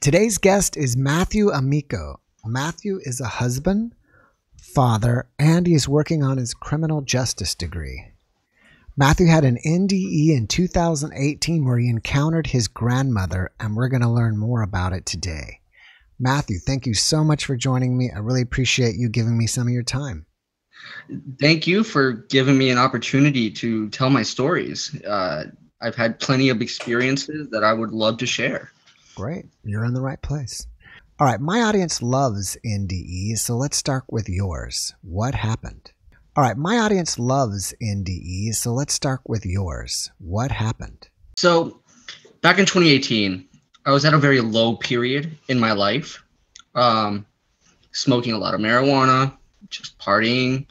Today's guest is Matthew Amico. Matthew is a husband, father, and he is working on his criminal justice degree. Matthew had an NDE in 2018 where he encountered his grandmother, and we're going to learn more about it today. Matthew, thank you so much for joining me. I really appreciate you giving me some of your time. Thank you for giving me an opportunity to tell my stories. I've had plenty of experiences that I would love to share. Great. You're in the right place. All right. My audience loves NDEs, so let's start with yours. What happened? All right. My audience loves NDEs, so let's start with yours. What happened? So back in 2018, I was at a very low period in my life, smoking a lot of marijuana, just partying,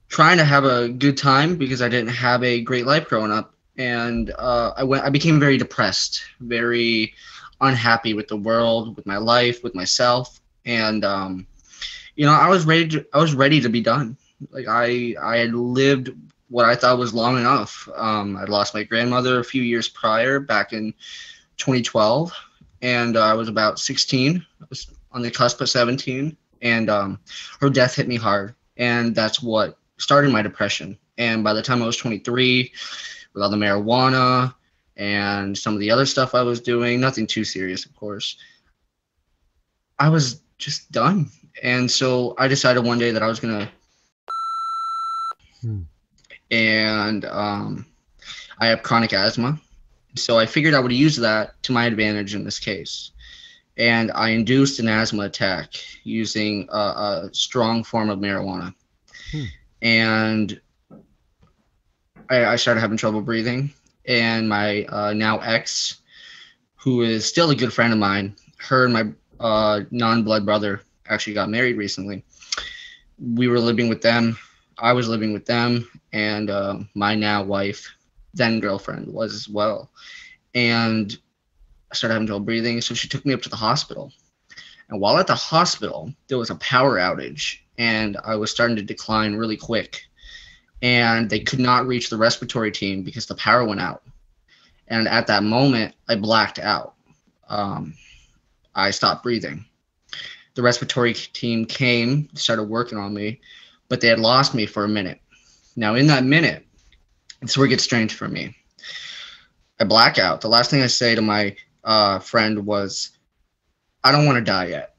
trying to have a good time because I didn't have a great life growing up. And I became very depressed, very unhappy with the world, with my life, with myself. And, I was ready to be done. Like I had lived what I thought was long enough. I'd lost my grandmother a few years prior, back in 2012. And I was about 16. I was on the cusp of 17. And her death hit me hard. And that's what started my depression. And by the time I was 23, with all the marijuana and some of the other stuff I was doing, nothing too serious, of course, I was just done. And so I decided one day that I was going to, and I have chronic asthma. So I figured I would use that to my advantage in this case. And I induced an asthma attack using a strong form of marijuana. And I started having trouble breathing, and my now ex, who is still a good friend of mine, her and my non-blood brother actually got married recently. We were living with them. I was living with them, and my now wife, then girlfriend, was as well. And I started having trouble breathing, so she took me up to the hospital. And while at the hospital, there was a power outage, and I was starting to decline really quick. And they could not reach the respiratory team because the power went out. And at that moment, I blacked out. I stopped breathing. The respiratory team came, started working on me, but they had lost me for a minute. Now, in that minute, it's where it gets strange for me. I black out. The last thing I say to my friend was, I don't want to die yet.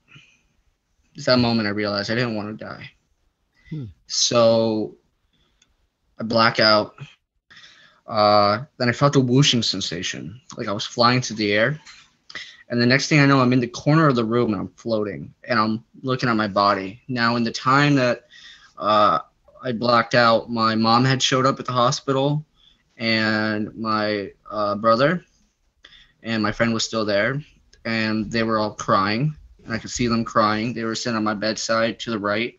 It's that moment I realized I didn't want to die. So I black out. Then I felt a whooshing sensation, like I was flying through the air. And the next thing I know, I'm in the corner of the room and I'm floating and I'm looking at my body. Now, in the time that I blacked out, my mom had showed up at the hospital, and my brother and my friend was still there, and they were all crying, and I could see them crying. They were sitting on my bedside to the right.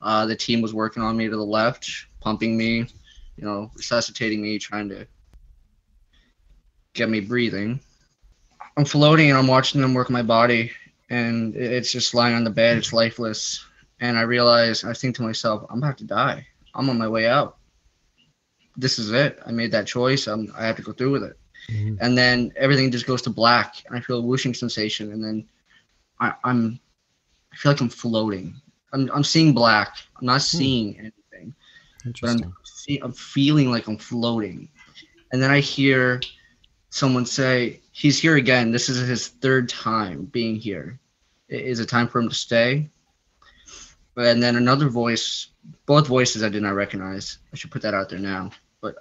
The team was working on me to the left, pumping me, resuscitating me, trying to get me breathing. I'm floating and I'm watching them work my body, and it's just lying on the bed. It's lifeless. And I think to myself, I'm about to die. I'm on my way out. This is it. I made that choice. I have to go through with it. And then everything just goes to black, and I feel a whooshing sensation. And then I feel like I'm floating. I'm seeing black. I'm not seeing anything. But I'm feeling like I'm floating. And then I hear someone say, he's here again. This is his third time being here. Is it time for him to stay? And then another voice, both voices I did not recognize. I should put that out there now. But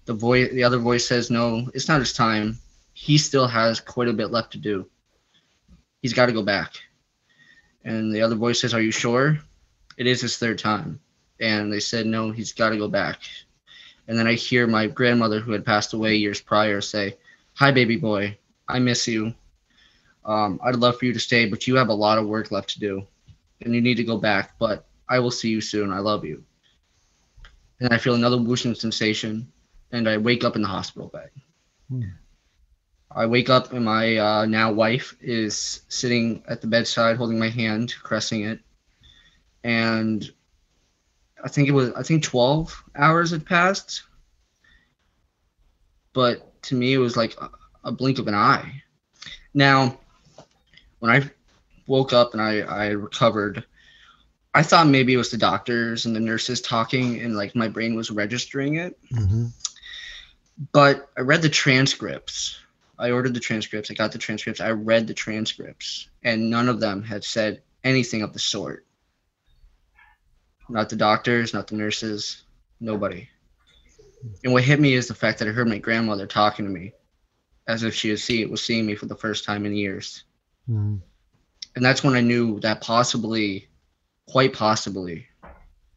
the other voice says, no, it's not his time. He still has quite a bit left to do. He's got to go back. And the other voice says, are you sure? It is his third time. And they said, no, he's got to go back. And then I hear my grandmother, who had passed away years prior, say, hi, baby boy, I miss you. I'd love for you to stay, but you have a lot of work left to do, and you need to go back, but I will see you soon. I love you. And I feel another whooshing sensation, and I wake up in the hospital bed. I wake up, and my now wife is sitting at the bedside holding my hand, caressing it. And I think 12 hours had passed. But to me, it was like a blink of an eye. Now, when I woke up and I recovered, I thought maybe it was the doctors and the nurses talking and like my brain was registering it. But I read the transcripts. I ordered the transcripts. I got the transcripts. I read the transcripts, and none of them had said anything of the sort. Not the doctors, not the nurses, nobody. And what hit me is the fact that I heard my grandmother talking to me as if she was seeing me for the first time in years. And that's when I knew that possibly, quite possibly,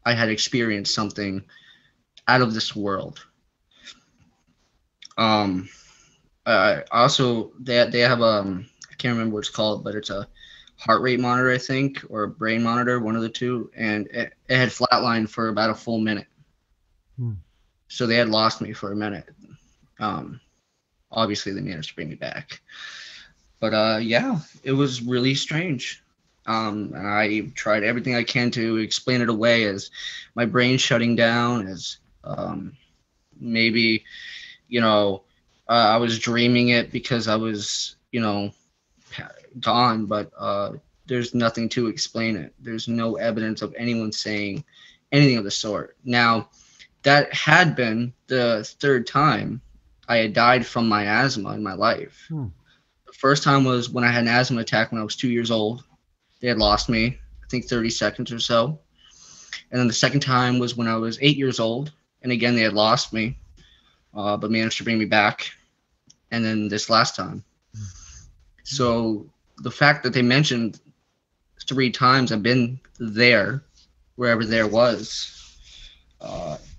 I had experienced something out of this world. Also, they have I can't remember what it's called, but it's a heart rate monitor, I think, or a brain monitor, one of the two, and it had flatlined for about a full minute. So they had lost me for a minute. Obviously, they managed to bring me back, but yeah, it was really strange. And I tried everything I can to explain it away as my brain shutting down, as maybe, I was dreaming it because I was, gone, but there's nothing to explain it. There's no evidence of anyone saying anything of the sort. Now, that had been the third time I had died from my asthma in my life. The first time was when I had an asthma attack when I was 2 years old. They had lost me, I think 30 seconds or so. And then the second time was when I was 8 years old. And again, they had lost me, but managed to bring me back. And then this last time. So the fact that they mentioned 3 times I've been there, wherever there was,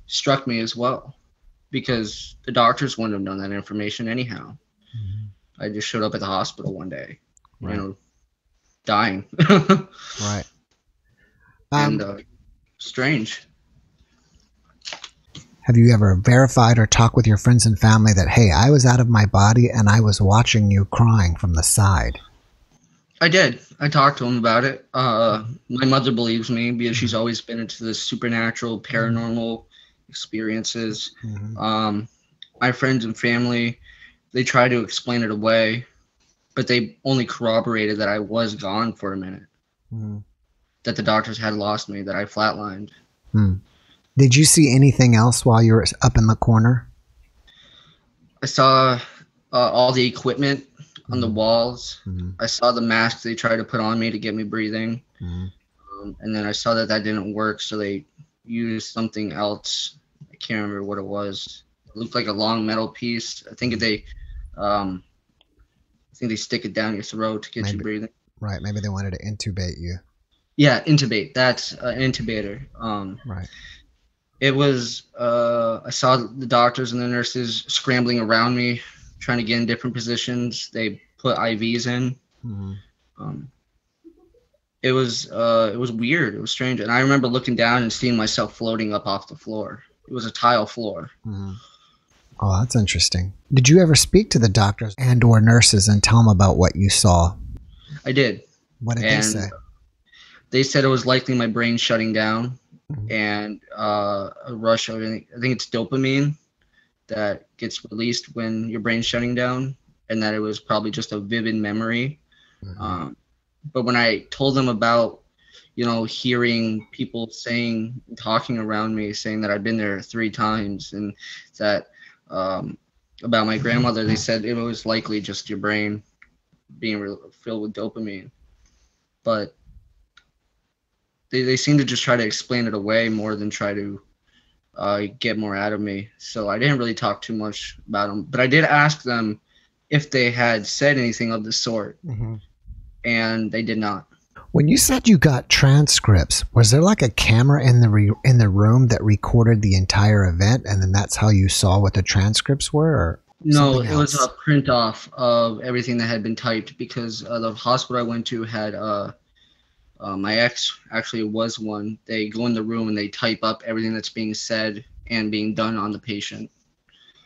struck me as well, because the doctors wouldn't have known that information anyhow. I just showed up at the hospital one day, dying. Right. And strange. Have you ever verified or talked with your friends and family that, hey, I was out of my body and I was watching you crying from the side? I did. I talked to them about it. My mother believes me because she's always been into the supernatural, paranormal experiences. My friends and family, they try to explain it away, but they only corroborated that I was gone for a minute, that the doctors had lost me, that I flatlined. Did you see anything else while you were up in the corner? I saw all the equipment on the walls. I saw the mask they tried to put on me to get me breathing. And then I saw that didn't work, so they used something else. I can't remember what it was. It looked like a long metal piece. I think they stick it down your throat to get you breathing. Right. Maybe they wanted to intubate you. Yeah, intubate. That's an intubator. Right. It was, I saw the doctors and the nurses scrambling around me, trying to get in different positions. They put IVs in. It was weird. It was strange. And I remember looking down and seeing myself floating up off the floor. It was a tile floor. Oh, that's interesting. Did you ever speak to the doctors and or nurses and tell them about what you saw? I did. What did they say? They said it was likely my brain shutting down. And a rush of, I think it's dopamine that gets released when your brain's shutting down, and that it was probably just a vivid memory. But when I told them about, hearing people talking around me, saying that I'd been there 3 times, and that about my grandmother, they said it was likely just your brain being filled with dopamine. But they seem to just try to explain it away more than try to get more out of me. So I didn't really talk too much about them. But I did ask them if they had said anything of the sort. And they did not. When you said you got transcripts, was there like a camera in the room that recorded the entire event, and then that's how you saw what the transcripts were? Or no, it was a print off of everything that had been typed, because the hospital I went to had my ex actually was one. They go in the room and they type up everything that's being said and being done on the patient.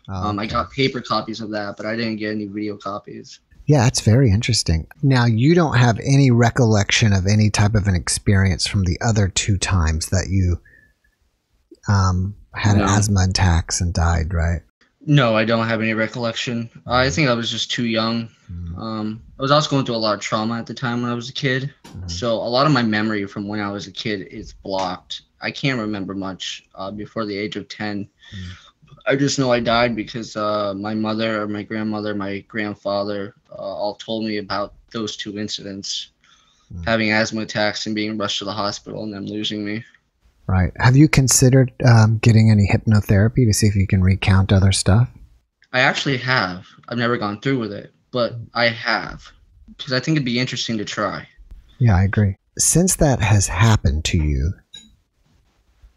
Okay. I got paper copies of that, but I didn't get any video copies. Yeah, that's very interesting. Now, you don't have any recollection of any type of an experience from the other 2 times that you had asthma attacks and died, right? No, I don't have any recollection. I think I was just too young. I was also going through a lot of trauma at the time when I was a kid. So a lot of my memory from when I was a kid is blocked. I can't remember much before the age of 10. I just know I died because my mother or my grandmother, my grandfather all told me about those two incidents, having asthma attacks and being rushed to the hospital and them losing me. Right. Have you considered getting any hypnotherapy to see if you can recount other stuff? I actually have. I've never gone through with it, but I have because I think it'd be interesting to try. Yeah, I agree. Since that has happened to you,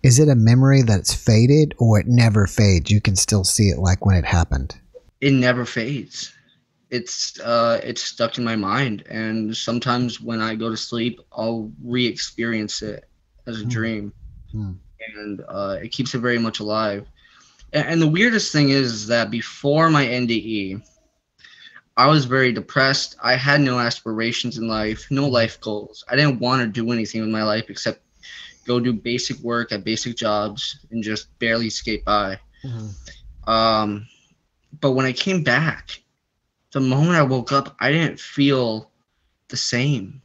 is it a memory that's faded or it never fades? You can still see it like when it happened. It never fades. It's stuck in my mind, and sometimes when I go to sleep, I'll re-experience it as a dream, and it keeps it very much alive. And the weirdest thing is that before my NDE, I was very depressed. I had no aspirations in life, no life goals. I didn't want to do anything with my life except go do basic work at basic jobs and just barely skate by. But when I came back, the moment I woke up, I didn't feel the same.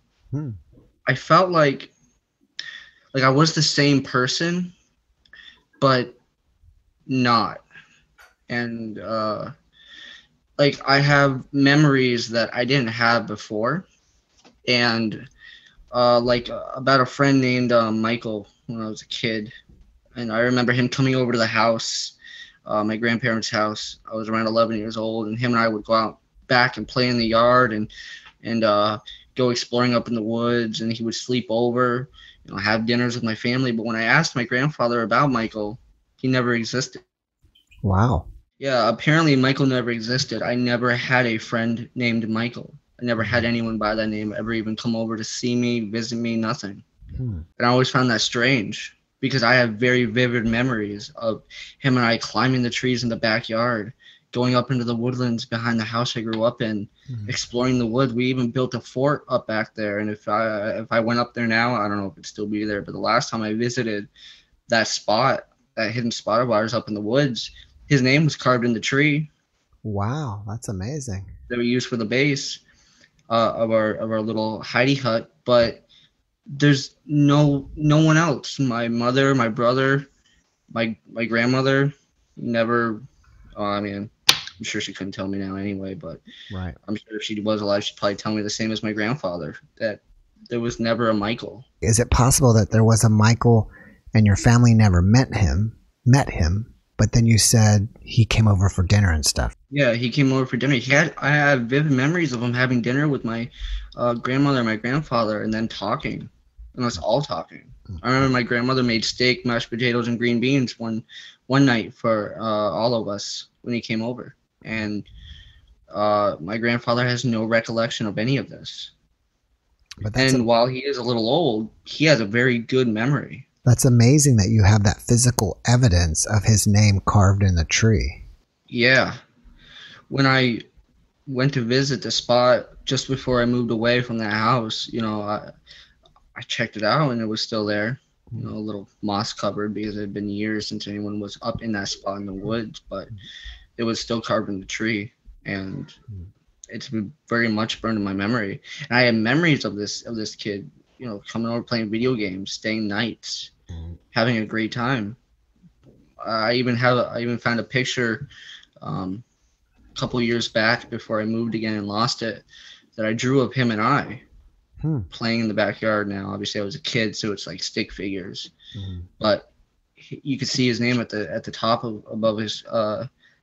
I felt like I was the same person, but not. And like I have memories that I didn't have before, and like about a friend named Michael when I was a kid, and I remember him coming over to the house, my grandparents' house. I was around 11 years old, and him and I would go out back and play in the yard and go exploring up in the woods, and he would sleep over, have dinners with my family. But when I asked my grandfather about Michael, he never existed. Wow. Yeah, apparently Michael never existed. I never had a friend named Michael. I never had anyone by that name ever even come over to see me, visit me, nothing. And I always found that strange because I have very vivid memories of him and I climbing the trees in the backyard, going up into the woodlands behind the house I grew up in, exploring the woods. We even built a fort up back there. And if I went up there now, I don't know if it'd still be there, but the last time I visited that spot, that hidden spot of ours up in the woods, his name was carved in the tree. Wow, that's amazing. That we used for the base of our little hidey hut. But there's no one else. My mother, my brother, my grandmother never. I mean, I'm sure she couldn't tell me now anyway. But right. I'm sure if she was alive, she'd probably tell me the same as my grandfather, that there was never a Michael. Is it possible that there was a Michael and your family never met him, but then you said he came over for dinner and stuff? Yeah, he came over for dinner. I have vivid memories of him having dinner with my grandmother and my grandfather, and then talking, and us all talking. I remember my grandmother made steak, mashed potatoes, and green beans one night for all of us when he came over, and my grandfather has no recollection of any of this. And while he is a little old, he has a very good memory. That's amazing that you have that physical evidence of his name carved in the tree. Yeah. When I went to visit the spot just before I moved away from that house, I checked it out and it was still there. A little moss covered because it had been years since anyone was up in that spot in the woods, but it was still carved in the tree, and it's very much burned in my memory. And I have memories of this kid, coming over, playing video games, staying nights, having a great time. I even found a picture a couple years back before I moved again and lost it, that I drew of him and I playing in the backyard. Now, obviously, I was a kid, so it's like stick figures, but you could see his name at the top above his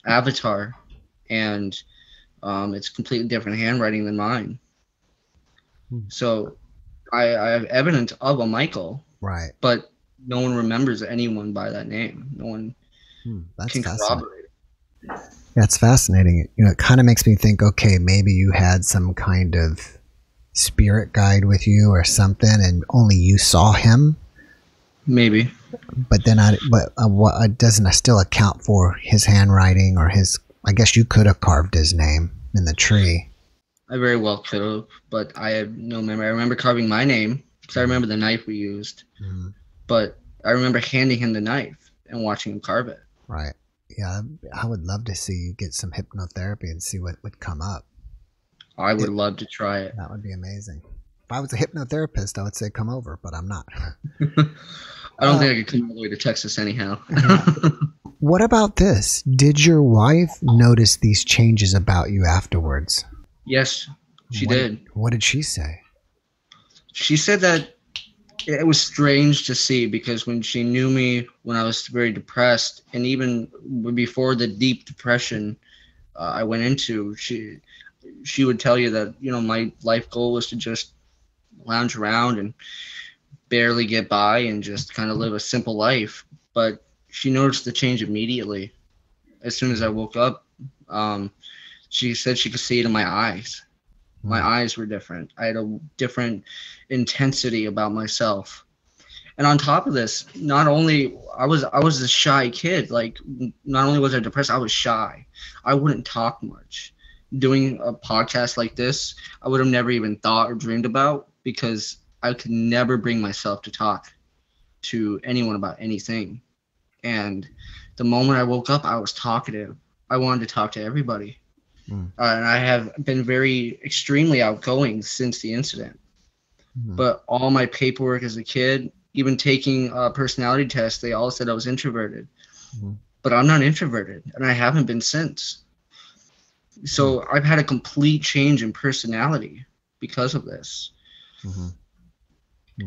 avatar, and it's completely different handwriting than mine. So I have evidence of a Michael, right? But no one remembers anyone by that name. No one can corroborate it. Yeah, it's fascinating. It kind of makes me think, okay, maybe you had some kind of spirit guide with you or something, and only you saw him. Maybe. But then, what doesn't still account for his handwriting or his? I guess you could have carved his name in the tree. I very well could have, but I have no memory. I remember carving my name because I remember the knife we used, but I remember handing him the knife and watching him carve it. Right. Yeah, I would love to see you get some hypnotherapy and see what would come up. I would love to try it. That would be amazing. If I was a hypnotherapist, I would say come over, but I'm not. I don't think I could come all the way to Texas anyhow. What about this? Did your wife notice these changes about you afterwards? Yes, she did. What did she say? She said that it was strange to see, because when she knew me when I was very depressed, and even before the deep depression I went into, she would tell you that, you know, my life goal was to just lounge around and barely get by and just kind of live a simple life. But she noticed the change immediately. As soon as I woke up, she said she could see it in my eyes. My eyes were different. I had a different intensity about myself. And on top of this, not only I was a shy kid. Like, not only was I depressed, I was shy. I wouldn't talk much. Doing a podcast like this, I would have never even thought or dreamed about, because I could never bring myself to talk to anyone about anything. And the moment I woke up, I was talkative. I wanted to talk to everybody. And I have been very extremely outgoing since the incident. But all my paperwork as a kid, even taking a personality tests, they all said I was introverted. But I'm not introverted, and I haven't been since. So I've had a complete change in personality because of this.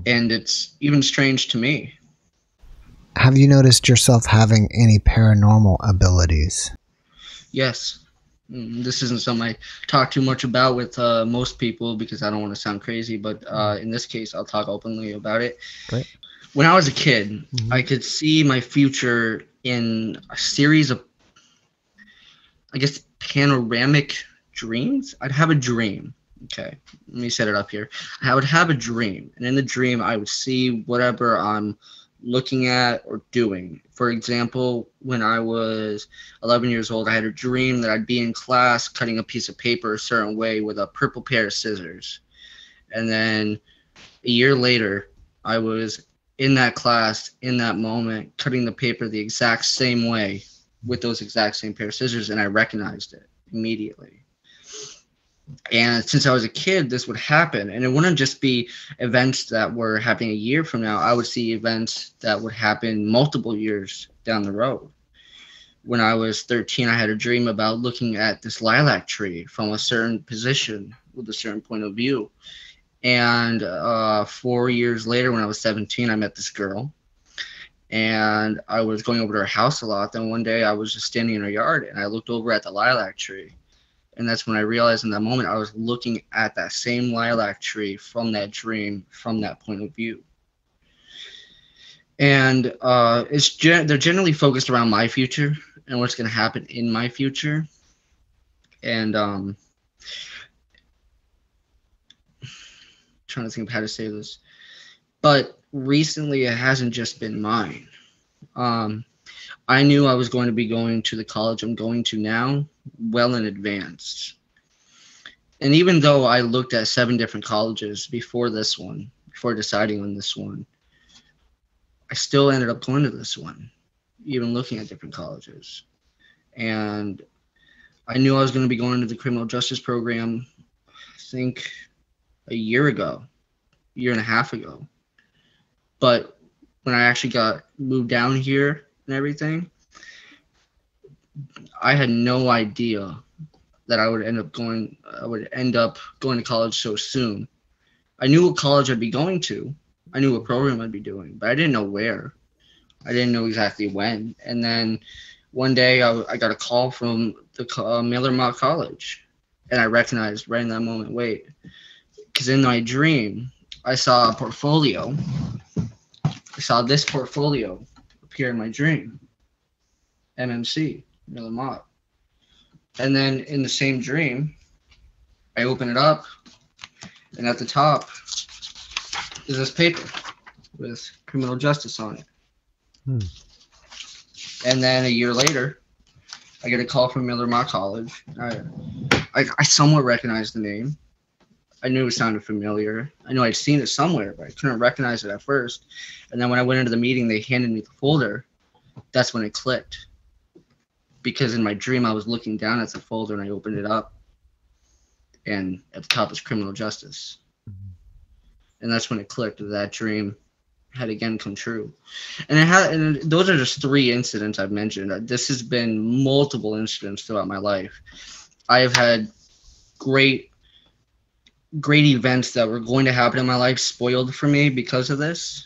And it's even strange to me. Have you noticed yourself having any paranormal abilities? Yes. This isn't something I talk too much about with most people, because I don't want to sound crazy, but in this case, I'll talk openly about it. Great. When I was a kid, I could see my future in a series of, I guess, panoramic dreams. I'd have a dream. Okay, let me set it up here. I would have a dream, and in the dream, I would see whatever I'm looking at or doing. For example, when I was 11 years old, I had a dream that I'd be in class cutting a piece of paper a certain way with a purple pair of scissors. And then a year later, I was in that class, in that moment, cutting the paper the exact same way with those exact same pair of scissors, and I recognized it immediately. And since I was a kid, this would happen. And it wouldn't just be events that were happening a year from now. I would see events that would happen multiple years down the road. When I was 13, I had a dream about looking at this lilac tree from a certain position with a certain point of view. And 4 years later, when I was 17, I met this girl. And I was going over to her house a lot. Then one day I was just standing in her yard, and I looked over at the lilac tree. And that's when I realized in that moment I was looking at that same lilac tree from that dream, from that point of view. And they're generally focused around my future and what's going to happen in my future. And trying to think of how to say this. But recently it hasn't just been mine. I knew I was going to be going to the college I'm going to now well in advance. And even though I looked at 7 different colleges before this one, before deciding on this one, I still ended up going to this one, even looking at different colleges. And I knew I was going to be going to the criminal justice program, I think a year and a half ago. But when I actually got moved down here and everything, I had no idea that I would end up going to college so soon. I knew what college I'd be going to. I knew what program I'd be doing, but I didn't know where. I didn't know exactly when. And then one day I got a call from the Miller Mock College, and I recognized right in that moment, wait, because in my dream, I saw a portfolio. I saw this portfolio appear in my dream. MMC, Miller Mock. And then in the same dream, I open it up, and at the top is this paper with criminal justice on it. And then a year later, I get a call from Miller Mock College. I somewhat recognized the name. I knew it sounded familiar. I knew I'd seen it somewhere, but I couldn't recognize it at first. And then when I went into the meeting, they handed me the folder. That's when it clicked. because in my dream I was looking down at the folder and I opened it up, and at the top was criminal justice. And that's when it clicked that that dream had again come true. And those are just 3 incidents I've mentioned. This has been multiple incidents throughout my life. I have had great events that were going to happen in my life spoiled for me because of this.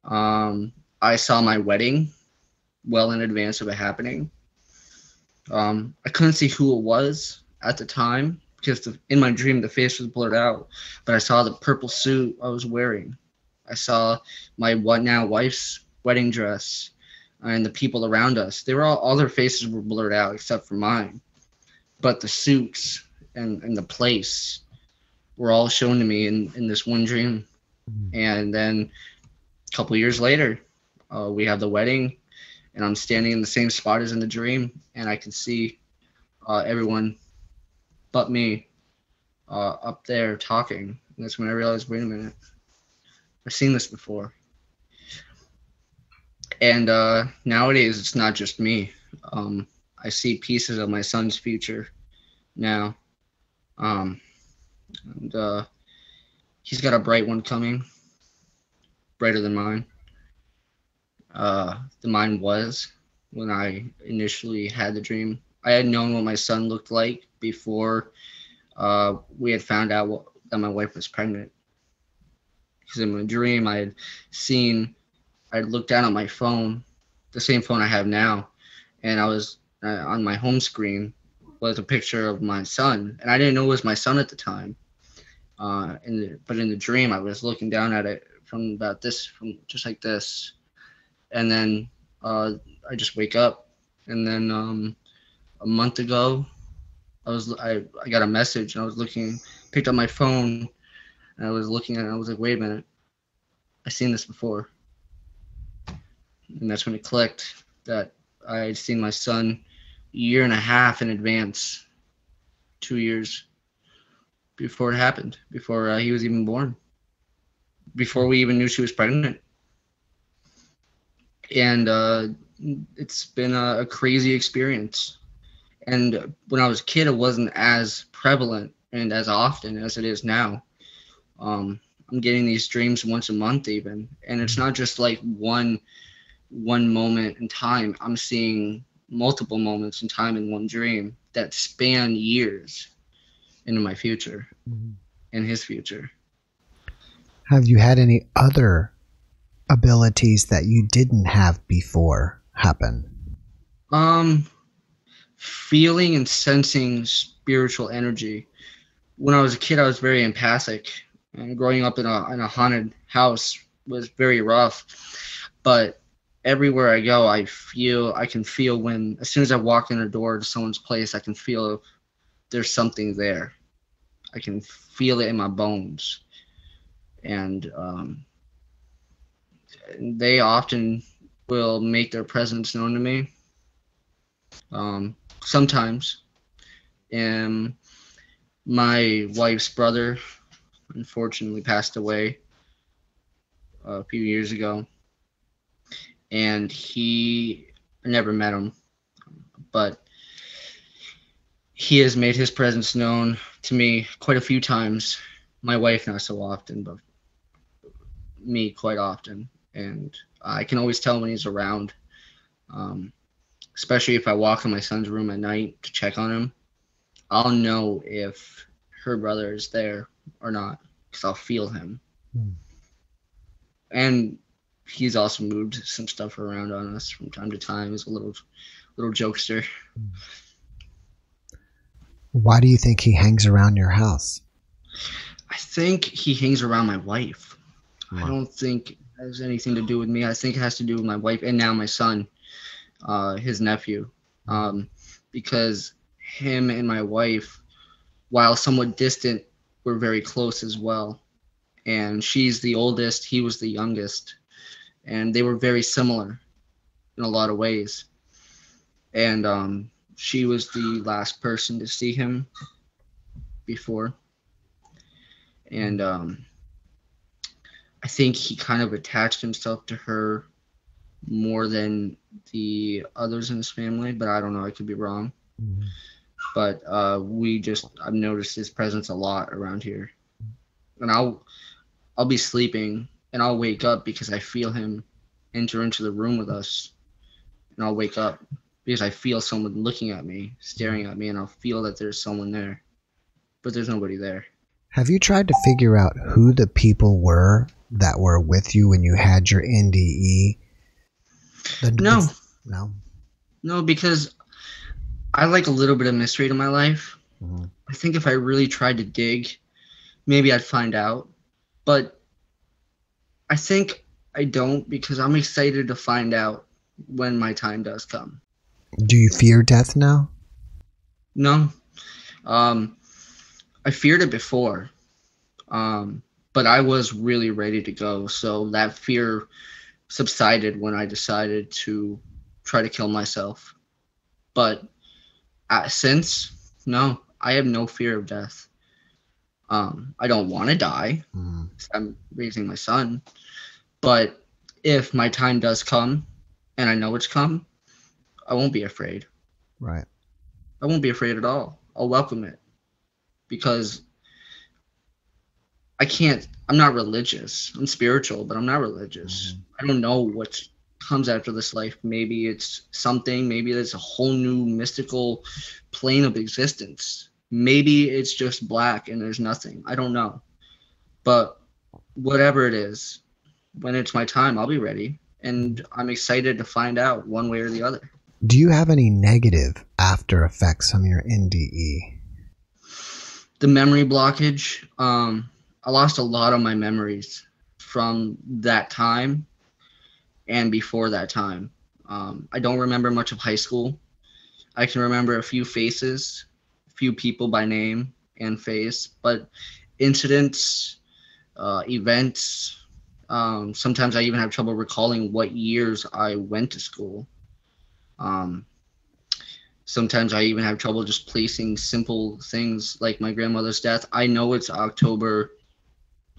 I saw my wedding well in advance of it happening. I couldn't see who it was at the time because in my dream the face was blurred out, but I saw the purple suit I was wearing. I saw my now wife's wedding dress and the people around us. They were all their faces were blurred out except for mine, but the suits and the place were all shown to me in this one dream. And then a couple years later, we have the wedding, and I'm standing in the same spot as in the dream, and I can see everyone but me up there talking. And that's when I realized, wait a minute, I've seen this before. And nowadays, it's not just me. I see pieces of my son's future now. And he's got a bright one coming, brighter than mine. The mine was when I initially had the dream. I had known what my son looked like before we had found out that my wife was pregnant. Because in my dream, I looked down at my phone, the same phone I have now, and I was on my home screen was a picture of my son, and I didn't know it was my son at the time. But in the dream, I was looking down at it from just like this, and then I just wake up, and then a month ago, I got a message, and I was picked up my phone, and I was looking at it, and I was like, wait a minute, I've seen this before. And that's when it clicked that I had seen my son a year and a half in advance, 2 years before it happened, before he was even born, before we even knew she was pregnant. And it's been a crazy experience. And when I was a kid, it wasn't as prevalent and as often as it is now. I'm getting these dreams once a month even, and it's not just like one moment in time. I'm seeing multiple moments in time in one dream that span years into my future and his future. Have you had any other abilities that you didn't have before happen? Feeling and sensing spiritual energy. When I was a kid, I was very empathic, and growing up in a haunted house was very rough. But everywhere I go, I can feel when, as soon as I walk in a door to someone's place, I can feel if there's something there. I can feel it in my bones. And they often will make their presence known to me. Sometimes. And my wife's brother unfortunately passed away a few years ago. And I never met him, but he has made his presence known to me quite a few times. My wife not so often, but me quite often. And I can always tell when he's around, especially if I walk in my son's room at night to check on him. I'll know if her brother is there or not because I'll feel him. And he's also moved some stuff around on us from time to time. He's a little jokester. Why do you think he hangs around your house? I think he hangs around my wife. I don't think it has anything to do with me. I think it has to do with my wife and now my son, his nephew, because him and my wife, while somewhat distant, were very close as well. And she's the oldest, he was the youngest. And they were very similar in a lot of ways. And she was the last person to see him before. And I think he kind of attached himself to her more than the others in his family, but I don't know. I could be wrong. Mhm. But I've noticed his presence a lot around here, and I'll be sleeping and I'll wake up because I feel him enter into the room with us, and I'll wake up because I feel someone looking at me, staring at me, and I'll feel that there's someone there, but there's nobody there. Have you tried to figure out who the people were that were with you when you had your NDE? No, No. no, because I like a little bit of mystery to my life. Mm-hmm. I think if I really tried to dig, maybe I'd find out. But I think I don't because I'm excited to find out when my time does come. Do you fear death now? No. I feared it before. But I was really ready to go. So that fear subsided when I decided to try to kill myself. But since, no, I have no fear of death. I don't want to die. Mm-hmm. I'm raising my son. But if my time does come and I know it's come, I won't be afraid. Right. I won't be afraid at all. I'll welcome it because I'm not religious. I'm spiritual, but I'm not religious. Mm-hmm. I don't know what comes after this life. Maybe it's something, maybe there's a whole new mystical plane of existence. Maybe it's just black and there's nothing. I don't know. But whatever it is, when it's my time, I'll be ready. And I'm excited to find out one way or the other. Do you have any negative after effects from your NDE? The memory blockage, I lost a lot of my memories from that time and before that time. I don't remember much of high school. I can remember a few faces, a few people by name and face, but incidents, events, sometimes I even have trouble recalling what years I went to school. Sometimes I even have trouble just placing simple things like my grandmother's death. I know it's October.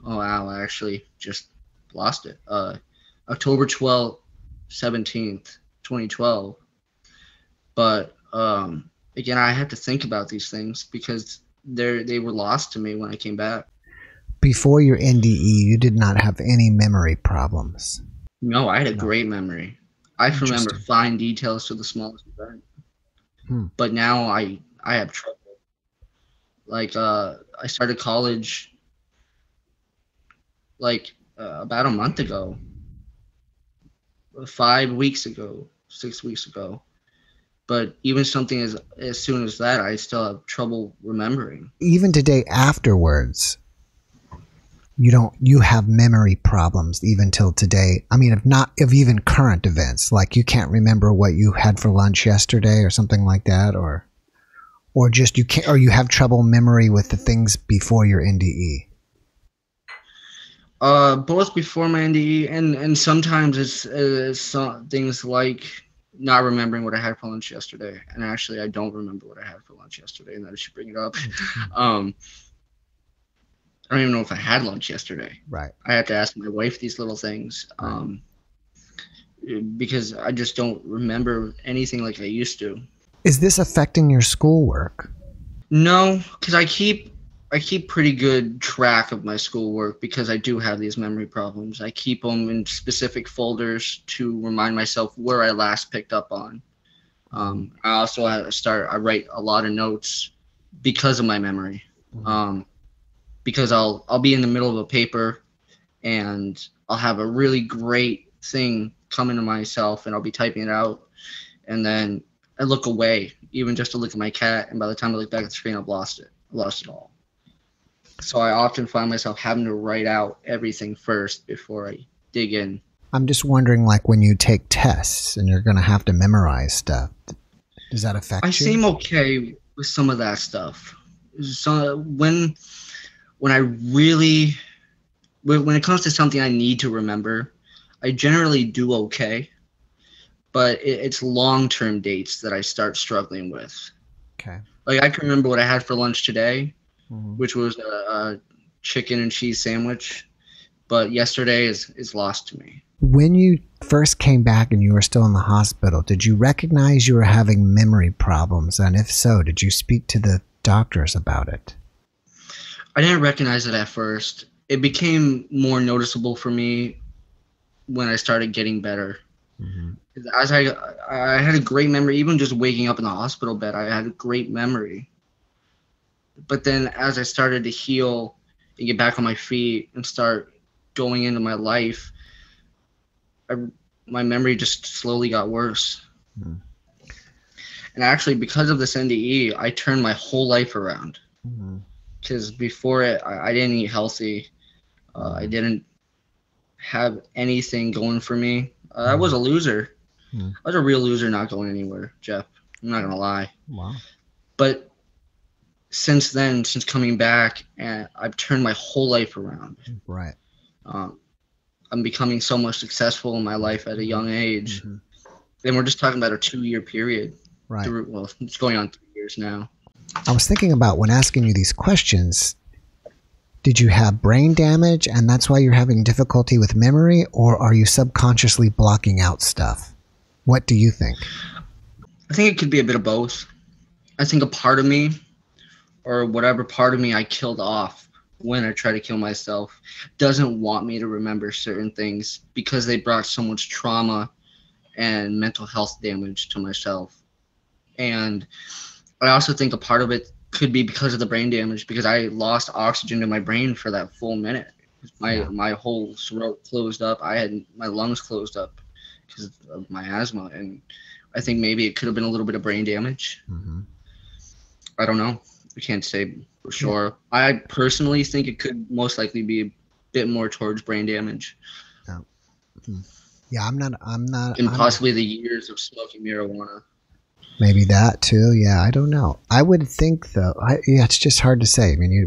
Oh, wow, I actually just lost it. October 12th, 17th, 2012. But again, I have to think about these things because they were lost to me when I came back. Before your NDE, you did not have any memory problems. No, I had a great memory. I can remember fine details to the smallest event. But now I have trouble. Like I started college like about a month ago, 5 weeks ago, 6 weeks ago. But even something as soon as that, I still have trouble remembering. Even today afterwards, you have memory problems even till today. I mean, if even current events, like you can't remember what you had for lunch yesterday or something like that, or just you can't, or you have trouble memory with the things before your NDE. Both before my NDE and sometimes it's things like not remembering what I had for lunch yesterday. And actually, I don't remember what I had for lunch yesterday, and I should bring it up. I don't even know if I had lunch yesterday. Right. I have to ask my wife these little things because I just don't remember anything like I used to. Is this affecting your schoolwork? No, because I keep pretty good track of my schoolwork because I do have these memory problems. I keep them in specific folders to remind myself where I last picked up on. I also I write a lot of notes because of my memory. Because I'll be in the middle of a paper and I'll have a really great thing come into myself and I'll be typing it out, and then I look away even just to look at my cat, and by the time I look back at the screen, I've lost it. I lost it all. So I often find myself having to write out everything first before I dig in. I'm just wondering, like when you take tests and you're going to have to memorize stuff, does that affect you? I seem okay with some of that stuff. So when it comes to something I need to remember, I generally do okay, but it's long-term dates that I start struggling with. Okay. Like I can remember what I had for lunch today, which was a chicken and cheese sandwich, but yesterday is lost to me. When you first came back and you were still in the hospital, did you recognize you were having memory problems? And if so, did you speak to the doctors about it? I didn't recognize it at first. It became more noticeable for me when I started getting better. Mm-hmm. As I had a great memory, even just waking up in the hospital bed, I had a great memory. But then as I started to heal and get back on my feet and start going into my life, my memory just slowly got worse. Mm-hmm. And actually, because of this NDE, I turned my whole life around. Mm-hmm. Because before it, I didn't eat healthy. I didn't have anything going for me. I was a loser. Mm-hmm. I was a real loser, not going anywhere, Jeff. I'm not gonna lie. Wow. But since then, since coming back, and I've turned my whole life around. Right. I'm becoming so much successful in my life at a young age. Mm-hmm. And we're just talking about a 2-year period. Right. Well, it's going on 3 years now. I was thinking about when asking you these questions, did you have brain damage and that's why you're having difficulty with memory, or are you subconsciously blocking out stuff? What do you think? I think it could be a bit of both. I think a part of me, or whatever part of me I killed off when I try to kill myself, doesn't want me to remember certain things because they brought so much trauma and mental health damage to myself. And I also think a part of it could be because of the brain damage, because I lost oxygen to my brain for that full minute. My whole throat closed up. I had my lungs closed up because of my asthma, and I think maybe it could have been a little bit of brain damage. Mm-hmm. I don't know. I can't say for sure. I personally think it could most likely be a bit more towards brain damage. Yeah, I'm not. And possibly the years of smoking marijuana. Maybe that too. Yeah, I don't know. I would think though. Yeah, it's just hard to say. I mean,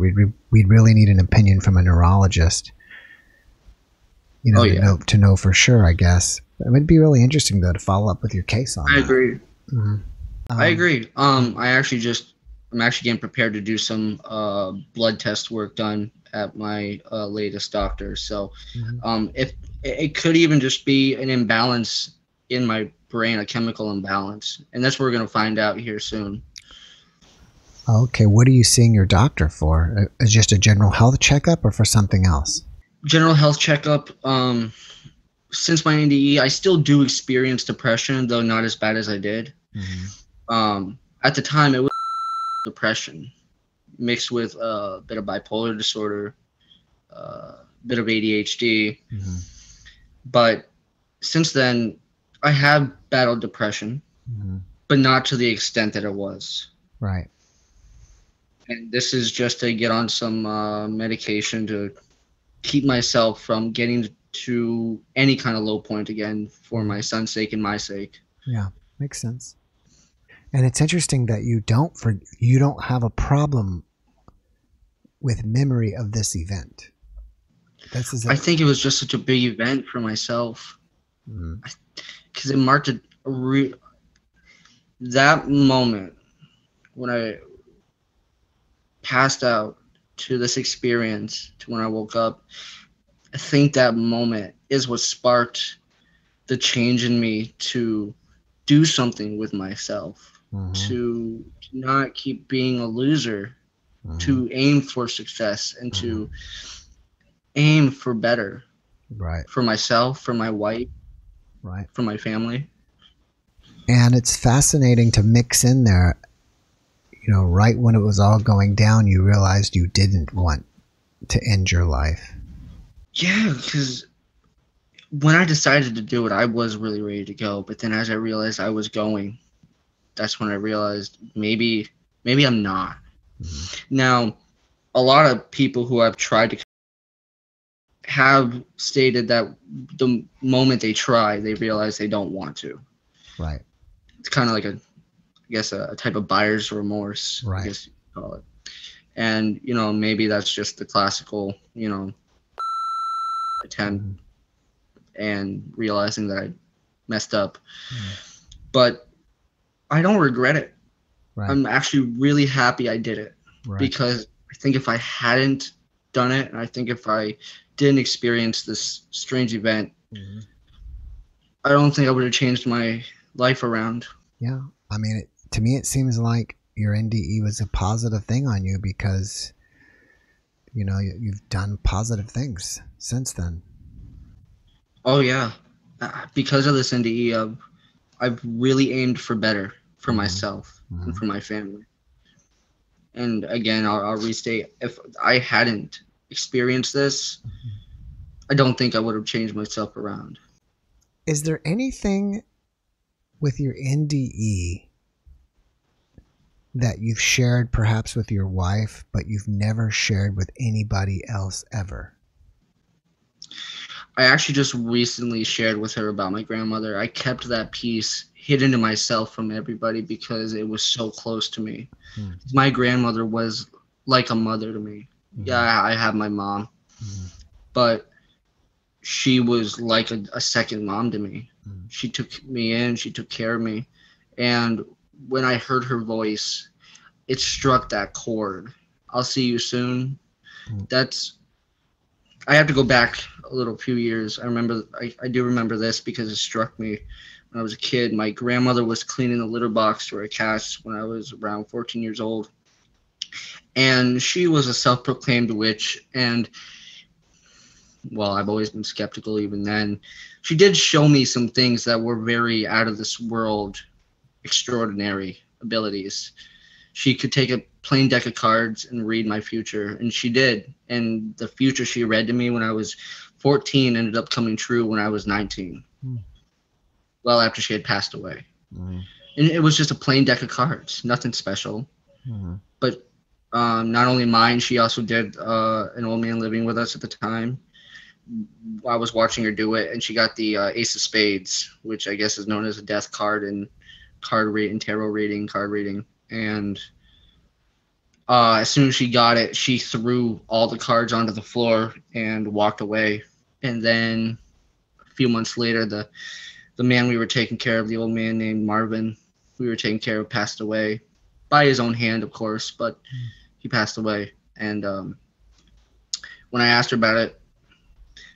we'd really need an opinion from a neurologist. To know for sure. I guess it would be really interesting though to follow up with your case on. I that. agree. Mm-hmm. I agree. I'm actually getting prepared to do some blood test work done at my latest doctor. So, if it could even just be an imbalance in my brain, a chemical imbalance, and that's what we're gonna find out here soon. Okay, what are you seeing your doctor for? Is just a general health checkup, or for something else? General health checkup. Since my NDE, I still do experience depression, though not as bad as I did. Mm-hmm. At the time, it was depression mixed with a bit of bipolar disorder, a bit of ADHD. Mm-hmm. But since then, I have battled depression, but not to the extent that it was. Right. And this is just to get on some medication to keep myself from getting to any kind of low point again, for my son's sake and my sake. Yeah, makes sense. And it's interesting that you don't have a problem with memory of this event. I think it was just such a big event for myself, because it marked that moment when I passed out to this experience to when I woke up. I think that moment is what sparked the change in me to do something with myself, to not keep being a loser, to aim for success, and to aim for better, right, for myself, for my wife, right, for my family. And it's fascinating to mix in there, right when it was all going down, you realized you didn't want to end your life. Yeah, because when I decided to do it, I was really ready to go. But then as I realized I was going, that's when I realized maybe I'm not. Now, a lot of people who I've tried to have stated that the moment they try, they realize they don't want to. Right. It's kind of like a type of buyer's remorse, right, I guess you could call it. And, maybe that's just the classical, attempt and realizing that I messed up. But I don't regret it. Right. I'm actually really happy I did it, because I think if I hadn't done it, and I think if I didn't experience this strange event, I don't think I would have changed my life around. Yeah. I mean, to me, it seems like your NDE was a positive thing on you because, you've done positive things since then. Oh yeah, because of this NDE, I've really aimed for better for myself and for my family. And again, I'll restate: if I hadn't experienced this, I don't think I would have changed myself around. Is there anything with your NDE that you've shared perhaps with your wife, but you've never shared with anybody else ever? I actually just recently shared with her about my grandmother. I kept that piece hidden to myself from everybody because it was so close to me. My grandmother was like a mother to me. Yeah, I have my mom, but she was like a second mom to me. She took me in, she took care of me. And when I heard her voice, it struck that chord. I'll see you soon. I have to go back a few years. I do remember this because it struck me when I was a kid. My grandmother was cleaning the litter box for a cat when I was around 14 years old. And she was a self-proclaimed witch. And, well, I've always been skeptical even then. She did show me some things that were very out of this world, extraordinary abilities. She could take a plain deck of cards and read my future, and she did. And the future she read to me when I was 14 ended up coming true when I was 19. Well, after she had passed away. And it was just a plain deck of cards, nothing special. But not only mine, she also did an old man living with us at the time. I was watching her do it, and she got the Ace of Spades, which I guess is known as a death card in tarot reading, card reading. And as soon as she got it, she threw all the cards onto the floor and walked away. And then a few months later, the man we were taking care of, the old man named Marvin, we were taking care of, passed away by his own hand, of course, but he passed away. And when I asked her about it,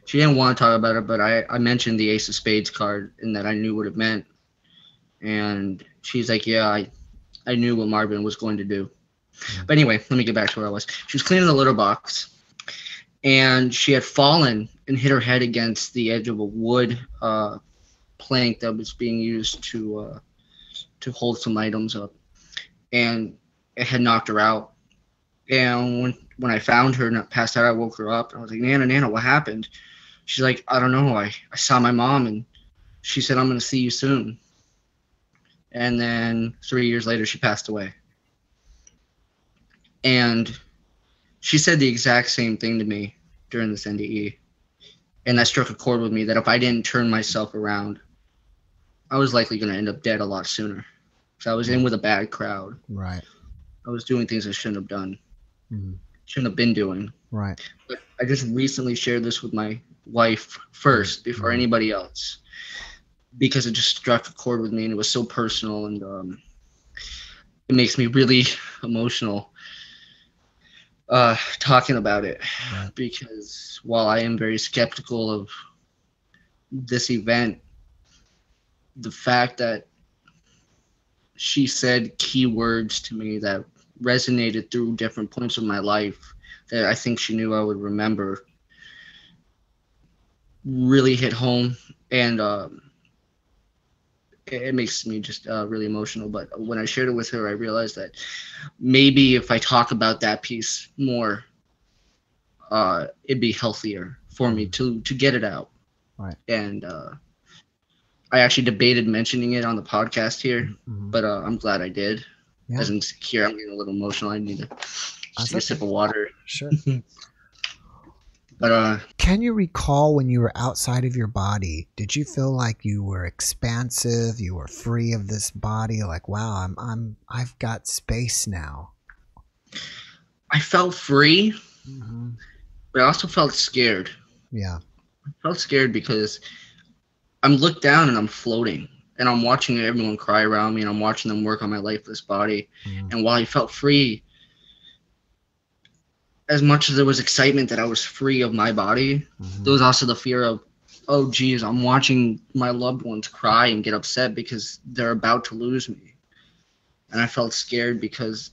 she didn't want to talk about it, but I mentioned the Ace of Spades card and that I knew what it meant. And she's like, yeah, I knew what Marvin was going to do. But anyway, let me get back to where I was. She was cleaning the litter box, and she had fallen and hit her head against the edge of a wood plank that was being used to hold some items up, and it had knocked her out. And when I found her and passed out, I woke her up. I was like, Nana, what happened? She's like, I don't know. I saw my mom, and she said, I'm going to see you soon. And then 3 years later, she passed away. And she said the exact same thing to me during this NDE. And that struck a chord with me that if I didn't turn myself around, I was likely going to end up dead a lot sooner. So I was in with a bad crowd. Right. I was doing things I shouldn't have done. Shouldn't have been doing. Right. But I just recently shared this with my wife first before anybody else, because it just struck a chord with me, and it was so personal, and it makes me really emotional talking about it. Right. Because while I am very skeptical of this event, the fact that she said key words to me that resonated through different points of my life that I think she knew I would remember really hit home. And it makes me just really emotional. But when I shared it with her, I realized that maybe if I talk about that piece more, it'd be healthier for me to get it out. Right. And I actually debated mentioning it on the podcast here, but I'm glad I did. Yeah. As I'm here, I'm getting a little emotional. I need to take a sip of water. Sure. But can you recall when you were outside of your body, did you feel like you were expansive, you were free of this body, like, wow, I've got space now? I felt free, but I also felt scared. Yeah. I felt scared because I'm looked down and I'm floating, and I'm watching everyone cry around me, and I'm watching them work on my lifeless body. And while I felt free, as much as there was excitement that I was free of my body, there was also the fear of, oh geez, I'm watching my loved ones cry and get upset because they're about to lose me. And I felt scared because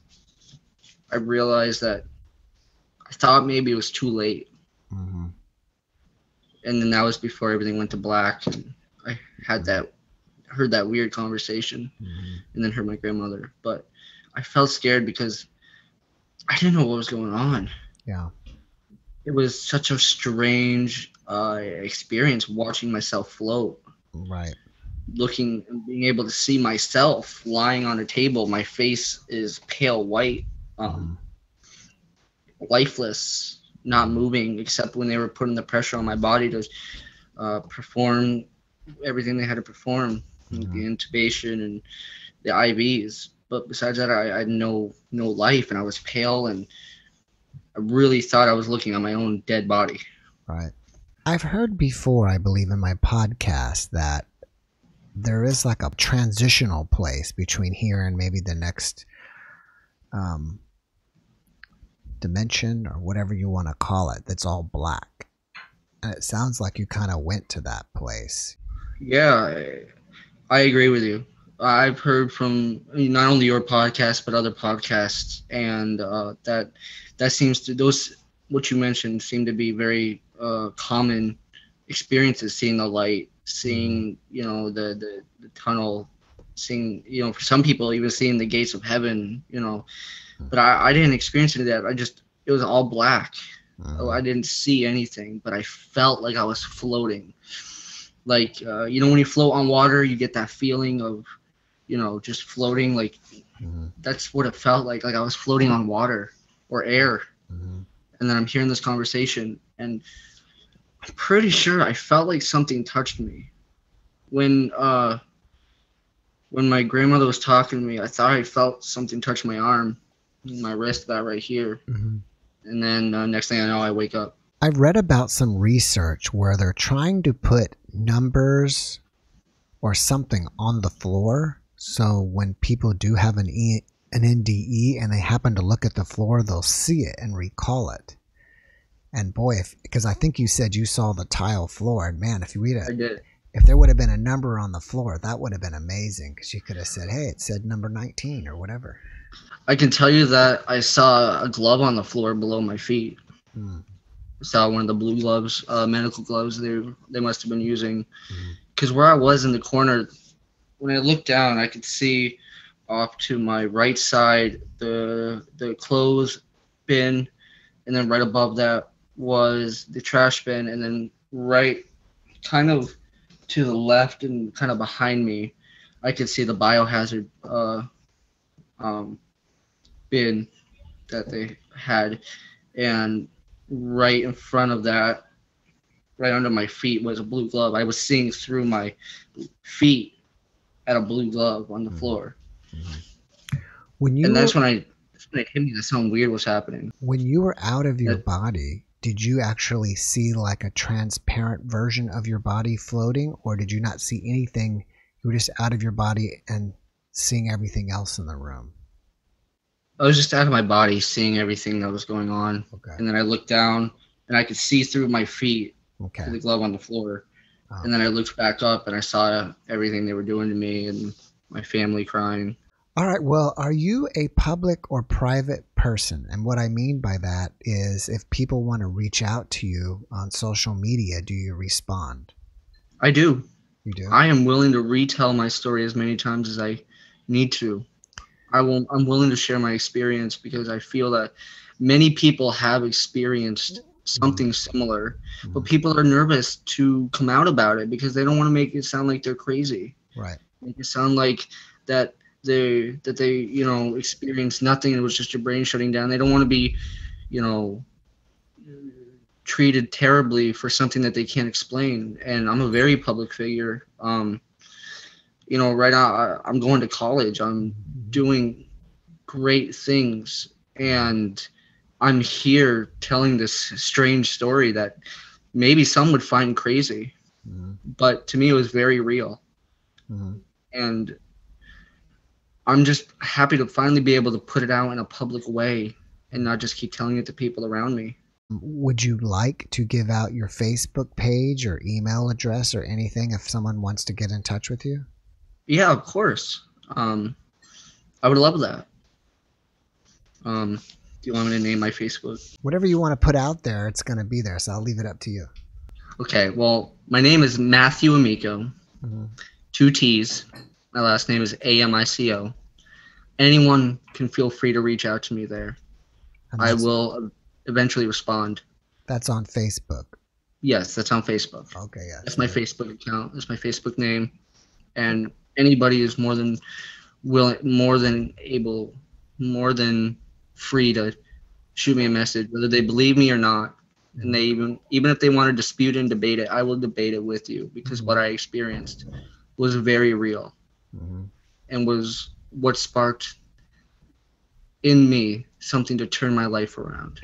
I realized that I thought maybe it was too late. Mm-hmm. And then that was before everything went to black, and I heard that weird conversation, Mm-hmm. and then heard my grandmother. But I felt scared because I didn't know what was going on. Yeah. It was such a strange experience watching myself float, Right. looking and being able to see myself lying on a table. My face is pale white, um, lifeless, not moving, except when they were putting the pressure on my body to perform everything they had to perform, like the intubation and the IVs. But besides that, I had no life, and I was pale, and I really thought I was looking at my own dead body. Right. I've heard before, I believe in my podcast, that there is like a transitional place between here and maybe the next dimension or whatever you want to call it, that's all black. And it sounds like you kind of went to that place. Yeah, I agree with you. I've heard from not only your podcast but other podcasts, and that seems to those what you mentioned seem to be very common experiences. Seeing the light, seeing the tunnel, seeing for some people even seeing the gates of heaven. But I didn't experience any of that. It was all black. I didn't see anything, but I felt like I was floating. Like when you float on water, you get that feeling of just floating. Like that's what it felt like I was floating on water or air. And then I'm hearing this conversation, and I'm pretty sure I felt like something touched me when my grandmother was talking to me. I thought I felt something touch my arm, my wrist, about right here. And then next thing I know, I wake up. I've read about some research where they're trying to put numbers or something on the floor, so when people do have an NDE and they happen to look at the floor, they'll see it and recall it. And boy, because I think you said you saw the tile floor, and man, I did. if there would have been a number on the floor, that would have been amazing, because you could have said, hey, it said number 19 or whatever. I can tell you that I saw a glove on the floor below my feet. I saw one of the blue gloves, medical gloves they must have been using. Because where I was in the corner, when I looked down, I could see off to my right side the clothes bin, and then right above that was the trash bin, and then right kind of to the left and kind of behind me, I could see the biohazard bin that they had, and right in front of that, right under my feet, was a blue glove. I was seeing through my feet at a blue glove on the floor. And that's when it hit me that something weird was happening. When you were out of your body, did you actually see like a transparent version of your body floating, or did you not see anything? You were just out of your body and seeing everything else in the room? I was just out of my body, seeing everything that was going on. Okay. And then I looked down, and I could see through my feet to the glove on the floor. And then I looked back up, and I saw everything they were doing to me and my family crying. All right. Well, are you a public or private person? And what I mean by that is, if people want to reach out to you on social media, do you respond? I do. You do? I am willing to retell my story as many times as I need to. I'm willing to share my experience, because I feel that many people have experienced something similar, but people are nervous to come out about it because they don't want to make it sound like they're crazy. Right. Make it sound like that they experienced nothing. It was just your brain shutting down. They don't want to be, treated terribly for something that they can't explain. And I'm a very public figure. Right now I'm going to college. I'm doing great things, and I'm here telling this strange story that maybe some would find crazy, but to me it was very real. And I'm just happy to finally be able to put it out in a public way and not just keep telling it to people around me. Would you like to give out your Facebook page or email address or anything if someone wants to get in touch with you? Yeah, of course. I would love that. Do you want me to name my Facebook? Whatever you want to put out there, it's going to be there, so I'll leave it up to you. Okay, well, my name is Matthew Amico, Mm-hmm. 2 T's. My last name is Amico. Anyone can feel free to reach out to me there. I will eventually respond. That's on Facebook. Yes, that's on Facebook. Okay, yeah. That's my Facebook account. That's my Facebook name. And anybody is more than willing, more than able, more than free to shoot me a message, whether they believe me or not. And they even if they want to dispute and debate it, I will debate it with you, because what I experienced was very real, and was what sparked in me something to turn my life around.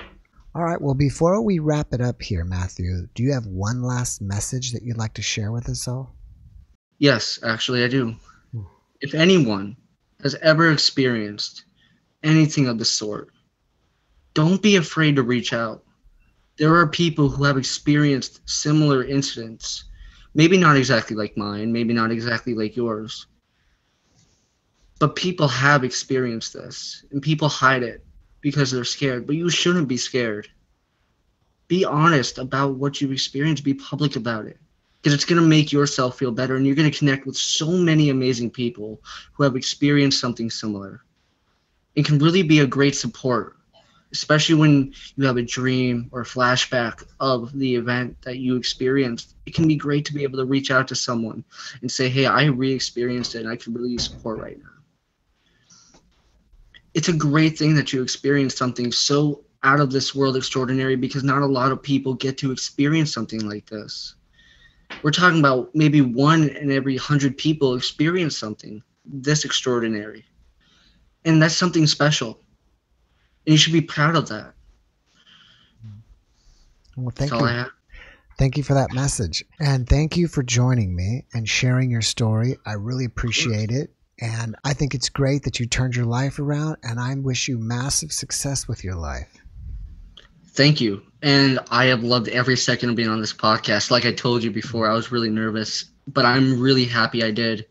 All right. Well, before we wrap it up here, Matthew, do you have one last message that you'd like to share with us all? Yes, actually, I do. If anyone has ever experienced anything of the sort, don't be afraid to reach out. There are people who have experienced similar incidents, maybe not exactly like mine, maybe not exactly like yours, but people have experienced this, and people hide it because they're scared. But you shouldn't be scared. Be honest about what you've experienced. Be public about it, because it's going to make yourself feel better, and you're going to connect with so many amazing people who have experienced something similar. It can really be a great support, especially when you have a dream or a flashback of the event that you experienced. It can be great to be able to reach out to someone and say, hey, I re-experienced it and I can really use support right now. It's a great thing that you experienced something so out of this world extraordinary, because not a lot of people get to experience something like this. We're talking about maybe 1 in every 100 people experience something this extraordinary. And that's something special. And you should be proud of that. Well, thank you. Thank you for that message. And thank you for joining me and sharing your story. I really appreciate it. And I think it's great that you turned your life around, and I wish you massive success with your life. Thank you. And I have loved every second of being on this podcast. Like I told you before, I was really nervous, but I'm really happy I did.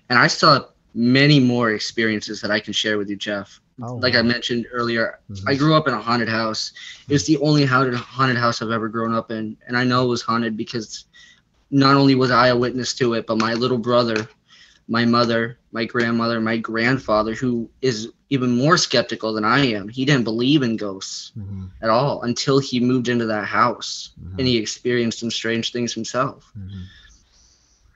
And I still have many more experiences that I can share with you, Jeff. Oh, like I mentioned earlier, I grew up in a haunted house. It was the only haunted house I've ever grown up in. And I know it was haunted because not only was I a witness to it, but my little brother, my mother, my grandmother, my grandfather, who is even more skeptical than I am. He didn't believe in ghosts at all until he moved into that house and he experienced some strange things himself.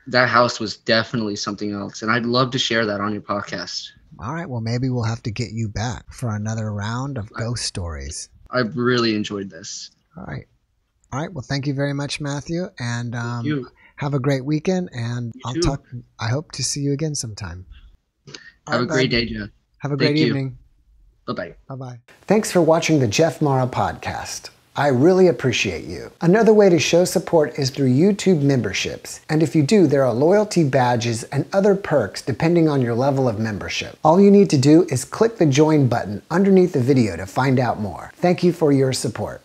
That house was definitely something else. And I'd love to share that on your podcast. All right. Well, maybe we'll have to get you back for another round of ghost stories. I've really enjoyed this. All right. All right. Well, thank you very much, Matthew. And have a great weekend. And I hope to see you again sometime. Have a great day, Jeff. Have a great evening. Bye-bye. Bye-bye. Thanks for watching the JeffMara podcast. I really appreciate you. Another way to show support is through YouTube memberships. And if you do, there are loyalty badges and other perks depending on your level of membership. All you need to do is click the join button underneath the video to find out more. Thank you for your support.